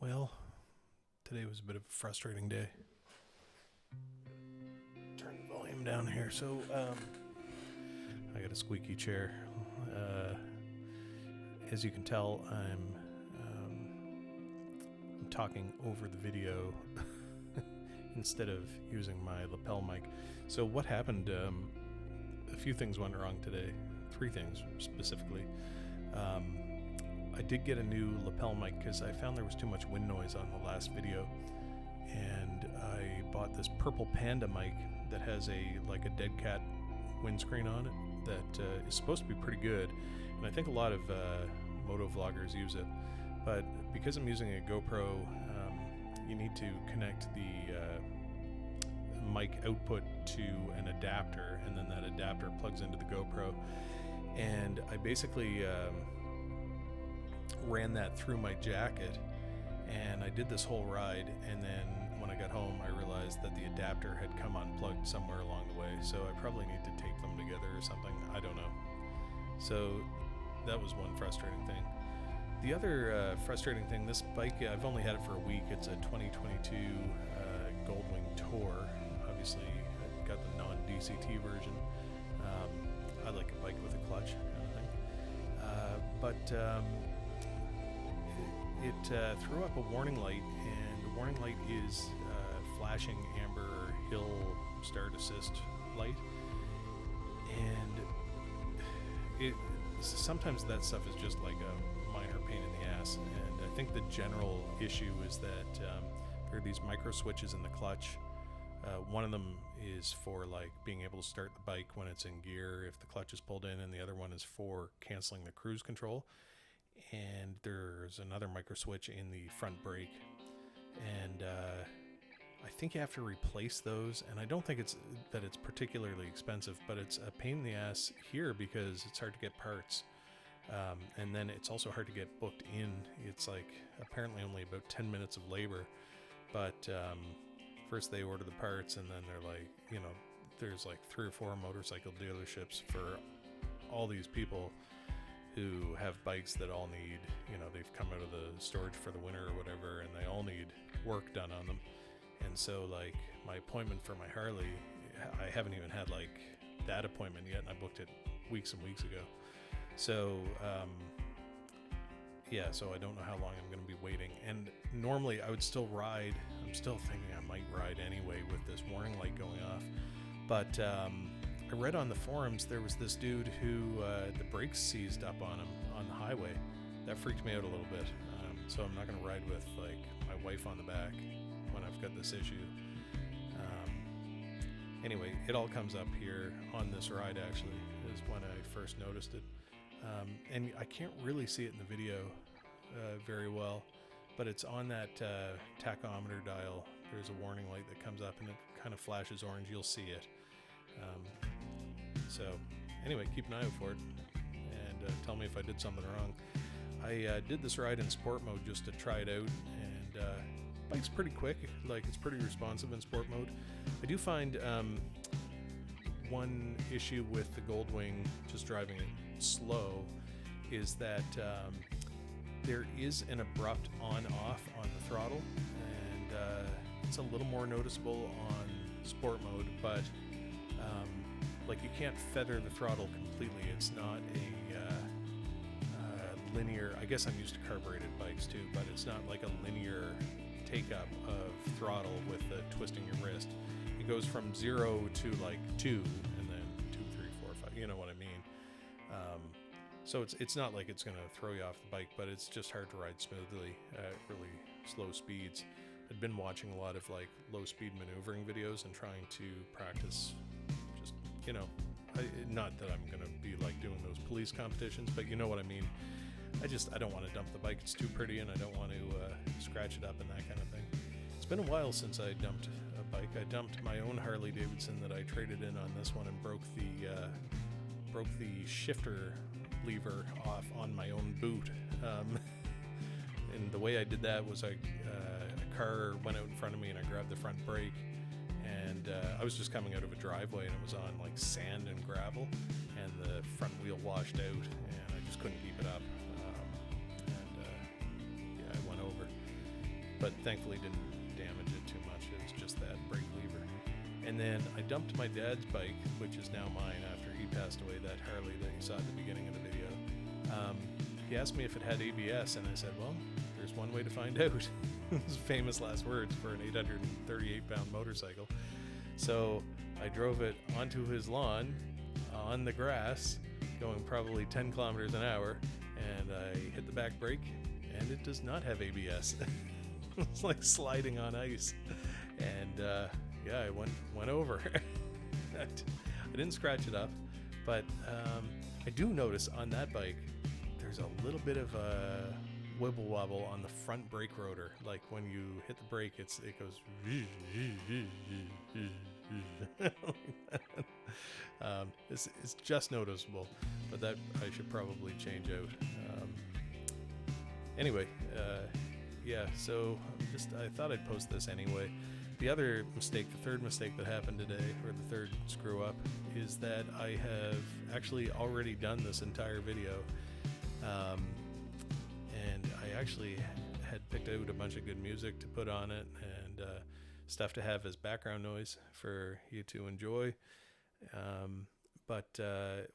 Well, today was a bit of a frustrating day. Turn the volume down here. So, I got a squeaky chair. As you can tell, I'm talking over the video instead of using my lapel mic. So what happened? A few things went wrong today. 3 things specifically. I did get a new lapel mic because I found there was too much wind noise on the last video, and I bought this Purple Panda mic that has a dead cat windscreen on it that is supposed to be pretty good, and I think a lot of moto vloggers use it. But because I'm using a GoPro, you need to connect the mic output to an adapter, and then that adapter plugs into the GoPro. And I basically ran that through my jacket, and I did this whole ride, and then when I got home I realized that the adapter had come unplugged somewhere along the way, so I probably need to tape them together or something. I don't know. So that was one frustrating thing. The other frustrating thing, this bike, I've only had it for a week. It's a 2022 Goldwing Tour. Obviously I got the non-DCT version. I like a bike with a clutch kind of thing. But it threw up a warning light, and the warning light is flashing amber hill start assist light. And sometimes that stuff is just like a minor pain in the ass, and I think the general issue is that there are these micro switches in the clutch. One of them is for being able to start the bike when it's in gear if the clutch is pulled in, and the other one is for canceling the cruise control. And there's another micro switch in the front brake, and I think you have to replace those. And I don't think it's particularly expensive, but it's a pain in the ass here because it's hard to get parts, and then it's also hard to get booked in. It's apparently only about 10 minutes of labor, but first they order the parts, and then they're there's 3 or 4 motorcycle dealerships for all these people who have bikes that all need, they've come out of the storage for the winter or whatever, and they all need work done on them. And so my appointment for my Harley, I haven't even had that appointment yet, and I booked it weeks and weeks ago. So so I don't know how long I'm going to be waiting. And normally I would still ride. I'm still thinking I might ride anyway with this warning light going off. But I read on the forums there was this dude who the brakes seized up on him on the highway. That freaked me out a little bit. So I'm not going to ride with my wife on the back when I've got this issue. Anyway, it all comes up here on this ride, actually, is when I first noticed it. And I can't really see it in the video very well, but it's on that tachometer dial. There's a warning light that comes up, and it kind of flashes orange. You'll see it. So anyway, keep an eye out for it, and tell me if I did something wrong. I did this ride in sport mode just to try it out, and bike's pretty quick. It's pretty responsive in sport mode. I do find one issue with the Goldwing, just driving it slow, is that there is an abrupt on-off on the throttle, and it's a little more noticeable on sport mode, but you can't feather the throttle completely. It's not a linear, I guess I'm used to carbureted bikes too, but it's not like a linear take up of throttle with twisting your wrist. It goes from 0 to 2, and then 2, 3, 4, 5, you know what I mean. So it's not like it's going to throw you off the bike, but it's just hard to ride smoothly at really slow speeds. I'd been watching a lot of low speed maneuvering videos and trying to practice just, not that I'm going to be doing those police competitions, but you know what I mean. I don't want to dump the bike. It's too pretty, and I don't want to scratch it up and that kind of thing. It's been a while since I dumped a bike. I dumped my own Harley Davidson that I traded in on this one and broke the shifter lever off on my own boot. And the way I did that was a car went out in front of me, and I grabbed the front brake, and I was just coming out of a driveway, and it was on sand and gravel, and the front wheel washed out, and I just couldn't keep it up. I went over. but thankfully didn't damage it too much. It was just that brake lever. And then I dumped my dad's bike, which is now mine after he passed away, that Harley that you saw at the beginning of the video. He asked me if it had ABS, and I said, well, there's one way to find out. His famous last words for an 838-pound motorcycle. So I drove it onto his lawn on the grass, going probably 10 kilometers an hour, and I hit the back brake, and it does not have ABS. It's like sliding on ice. And yeah, I went over. I didn't scratch it up, but I do notice on that bike there's a little bit of a wibble wobble on the front brake rotor. Like when you hit the brake, it goes. It's just noticeable, but that I should probably change out. Anyway, yeah. So I thought I'd post this anyway. The other mistake, the third mistake that happened today, or the third screw up, is that I have actually already done this entire video. And I actually had picked out a bunch of good music to put on it and stuff to have as background noise for you to enjoy. But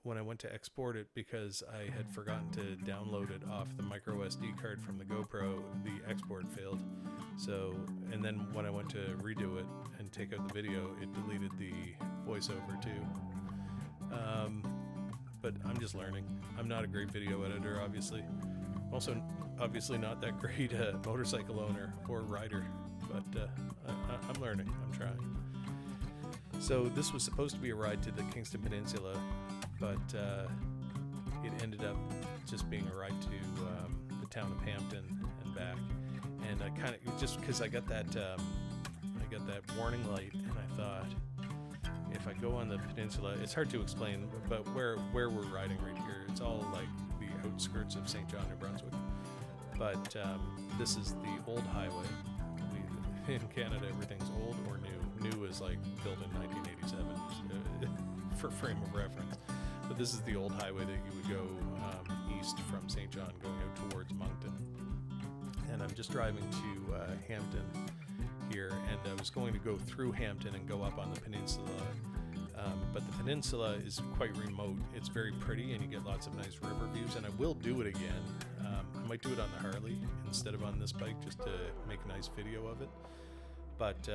when I went to export it, because I had forgotten to download it off the micro SD card from the GoPro, the export failed. So, and then when I went to redo it and take out the video, it deleted the voiceover too. But I'm just learning. I'm not a great video editor, obviously. Also, obviously not that great motorcycle owner or rider, but I'm learning. I'm trying. So this was supposed to be a ride to the Kingston Peninsula, but it ended up just being a ride to the town of Hampton and back. And I kind of just because I got that warning light, and I thought, if I go on the peninsula, it's hard to explain, but where we're riding right here, it's all like the outskirts of St. John, New Brunswick. But this is the old highway. In Canada, everything's old or new. New is like built in 1987 for frame of reference. But this is the old highway that you would go east from St. John, going out towards Moncton. And I'm just driving to Hampton here, and I was going to go through Hampton and go up on the peninsula, but the peninsula is quite remote. It's very pretty, and you get lots of nice river views, and I will do it again. I might do it on the Harley instead of on this bike, just to make a nice video of it. But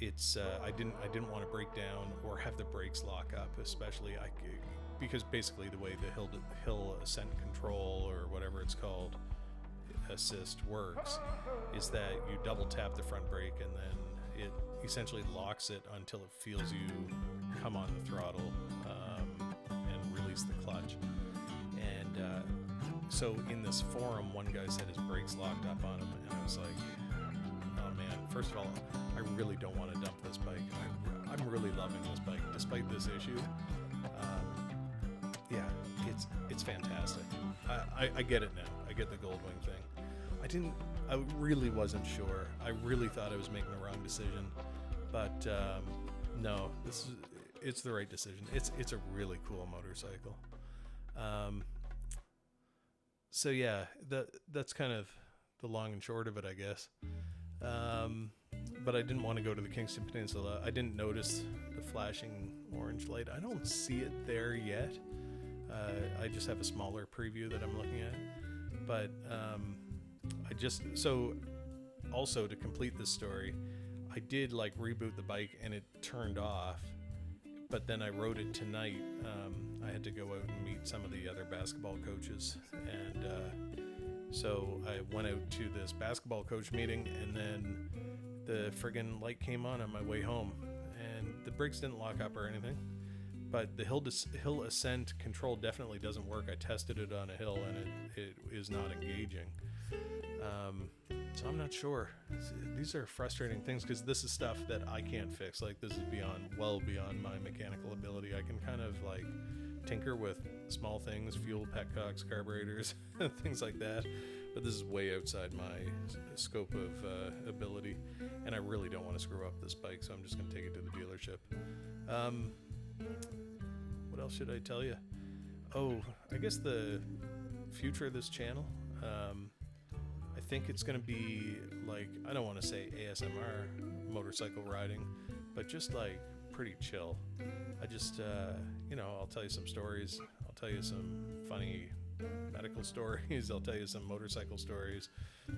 it's I didn't want to break down or have the brakes lock up, especially because basically the way the hill ascent control, or whatever it's called, assist works, is that you double tap the front brake, and then it essentially locks it until it feels you come on the throttle and release the clutch. And so in this forum, one guy said his brakes locked up on him, and I was like, oh man, first of all, I really don't want to dump this bike. I'm really loving this bike despite this issue. Yeah, it's fantastic. I get it now. I get the Goldwing thing. I really wasn't sure. I really thought I was making the wrong decision, but no, it's the right decision. It's a really cool motorcycle. So yeah, that's kind of the long and short of it, I guess. But I didn't want to go to the Kingston Peninsula. I didn't notice the flashing orange light. I don't see it there yet. I just have a smaller preview that I'm looking at. But also to complete this story, I did like reboot the bike and it turned off, but then I rode it tonight. I had to go out and meet some of the other basketball coaches, and so I went out to this basketball coach meeting, and then the friggin' light came on my way home, and the brakes didn't lock up or anything, but the hill ascent control definitely doesn't work. I tested it on a hill, and it is not engaging. So I'm not sure. These are frustrating things, because this is stuff that I can't fix. Like, this is well beyond my mechanical ability. I can kind of like tinker with small things, fuel, petcocks, carburetors, things like that. But this is way outside my scope of ability, and I really don't want to screw up this bike, so I'm just going to take it to the dealership. What else should I tell you? Oh, I guess the future of this channel. I think it's going to be like, I don't want to say ASMR motorcycle riding, but just like pretty chill. I just, I'll tell you some stories. I'll tell you some funny medical stories. I'll tell you some motorcycle stories,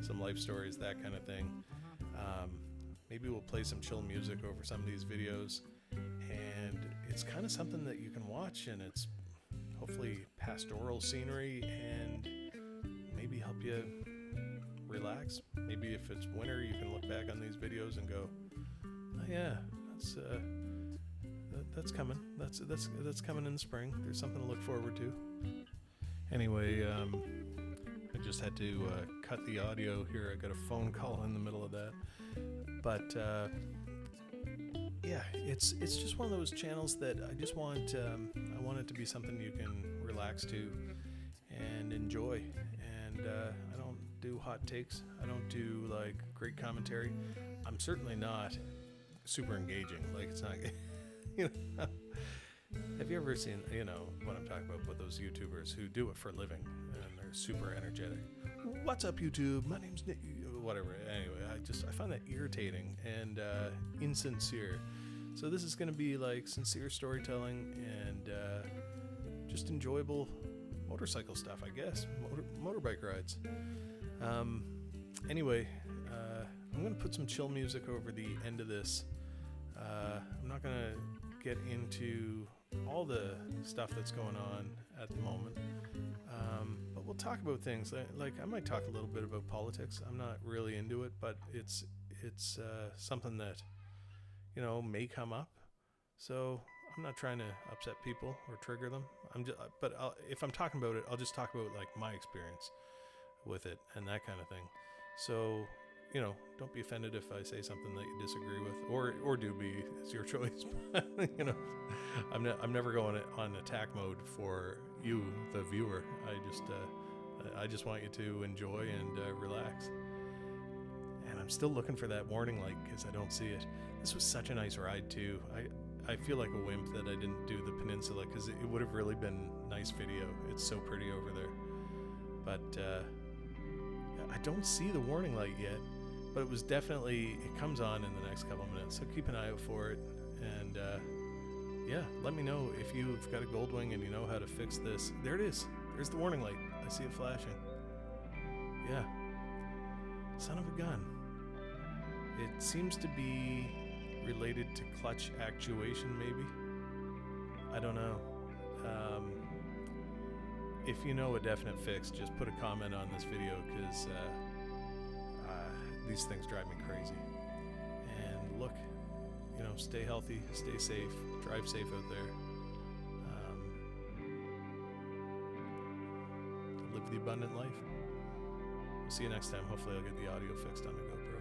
some life stories, that kind of thing. Maybe we'll play some chill music over some of these videos, and it's kind of something that you can watch, and it's hopefully pastoral scenery and maybe help you relax. Maybe if it's winter, you can look back on these videos and go, oh yeah, that's coming. That's coming in the spring. There's something to look forward to. Anyway, I just had to cut the audio here. I got a phone call in the middle of that. But yeah, it's just one of those channels that I just want. I want it to be something you can relax to and enjoy. And I don't do hot takes. I don't do like great commentary. I'm certainly not super engaging. Like, it's not. Have you ever seen, what I'm talking about with those YouTubers who do it for a living and they're super energetic? What's up, YouTube? My name's Nick. Whatever. Anyway, I find that irritating and insincere. So this is going to be like sincere storytelling and just enjoyable motorcycle stuff, I guess. Motorbike rides. Anyway, I'm going to put some chill music over the end of this. I'm not going to get into all the stuff that's going on at the moment, but we'll talk about things like I might talk a little bit about politics. I'm not really into it, but it's something that may come up, so I'm not trying to upset people or trigger them. If I'm talking about it, I'll just talk about like my experience with it and that kind of thing. So don't be offended if I say something that you disagree with, or do be. It's your choice. I'm never going on attack mode for you, the viewer. I just want you to enjoy and relax. And I'm still looking for that warning light because I don't see it. This was such a nice ride too. I feel like a wimp that I didn't do the peninsula because it would have really been nice video. It's so pretty over there. But I don't see the warning light yet. But it comes on in the next couple of minutes, so keep an eye out for it. And let me know if you've got a Goldwing and you know how to fix this. There it is. There's the warning light. I see it flashing. Yeah. Son of a gun. It seems to be related to clutch actuation, maybe. I don't know. If you know a definite fix, just put a comment on this video because these things drive me crazy. And look, stay healthy, stay safe, drive safe out there. Live the abundant life. We'll see you next time. Hopefully I'll get the audio fixed on the GoPro.